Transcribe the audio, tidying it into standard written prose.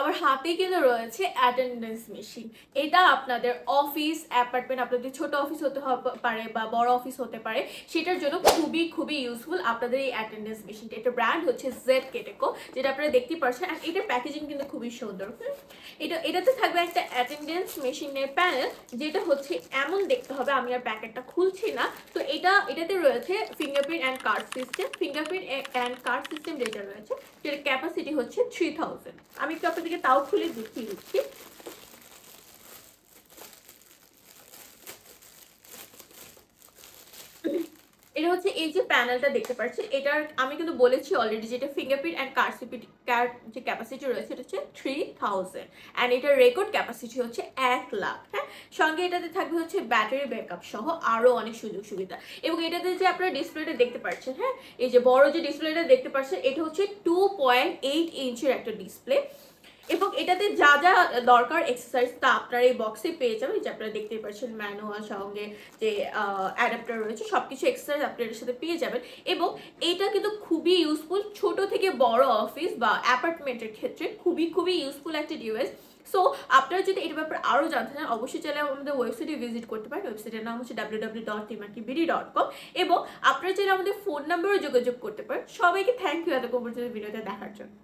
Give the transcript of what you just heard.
আমার হাতে কিন্তু রয়েছে অ্যাটেন্ডেন্স মেশিন। এটা আপনাদের অফিস, অ্যাপার্টমেন্ট, আপনাদের ছোট অফিস হতে পারে বা বড় অফিস হতে পারে, সেটার জন্য খুবই খুবই ইউজফুল আপনাদের এই অ্যাটেন্ডেন্স মেশিনটা। এটা ব্র্যান্ড হচ্ছে জেড কেটেকো, যেটা আপনারা দেখতে পাচ্ছেন। আর এটার প্যাকেজিং কিন্তু খুবই সুন্দর। এটাতে থাকবে একটা অ্যাটেন্ডেন্স মেশিনের প্যানেল, যেটা হচ্ছে এমন দেখতে হবে। আমি আর প্যাকেটটা খুলছি না। তো এটাতে রয়েছে fingerprint and card system. Fingerprint and card system যেটা রয়েছে, যেটার ক্যাপাসিটি হচ্ছে 3000। আমি একটু আপনাদেরকে তাও খুলে দেখিয়ে দিচ্ছি। এটা হচ্ছে এই যে প্যানেলটা দেখতে পাচ্ছেন, এটার আমি কিন্তু বলেছি অলরেডি, যেটা ফিঙ্গারপ্রিন্ট অ্যান্ড কার্ড যে ক্যাপাসিটি রয়েছে এটা হচ্ছে 3000, অ্যান্ড এটার রেকর্ড ক্যাপাসিটি হচ্ছে 1,00,000। হ্যাঁ, সঙ্গে এটাতে থাকবে হচ্ছে ব্যাটারি ব্যাকআপ সহ আরো অনেক সুযোগ সুবিধা। এবং এটাতে যে আপনারা ডিসপ্লেটা দেখতে পাচ্ছেন, হ্যাঁ, এই যে বড় যে ডিসপ্লেটা দেখতে পাচ্ছেন, এটা হচ্ছে 2.8 ইঞ্চের একটা ডিসপ্লে। এবং এটাতে যা যা দরকার এক্সারসাইজ তা আপনারা এই বক্সে পেয়ে যাবেন। যে আপনারা দেখতেই পাচ্ছেন ম্যানুয়াল সঙ্গে যে অ্যাডাপ্টার রয়েছে, সবকিছু এক্সারসাইজ আপনারা এর সাথে পেয়ে যাবেন। এবং এটা কিন্তু খুবই ইউজফুল ছোট থেকে বড় অফিস বা অ্যাপার্টমেন্টের ক্ষেত্রে খুবই খুবই ইউজফুল একটা ডিভাইস। সো আপনারা যদি এটার ব্যাপারে আরও জানতে চান, অবশ্যই চাইলে আমাদের ওয়েবসাইটে ভিজিট করতে পারেন। ওয়েবসাইটের নাম হচ্ছে www.timarkibidi.com। এবং আপনারা চাইলে আমাদের ফোন নাম্বারও যোগাযোগ করতে পারেন। সবাইকে থ্যাংক ইউ এতক্ষণ পর্যন্ত ভিডিওটা দেখার জন্য।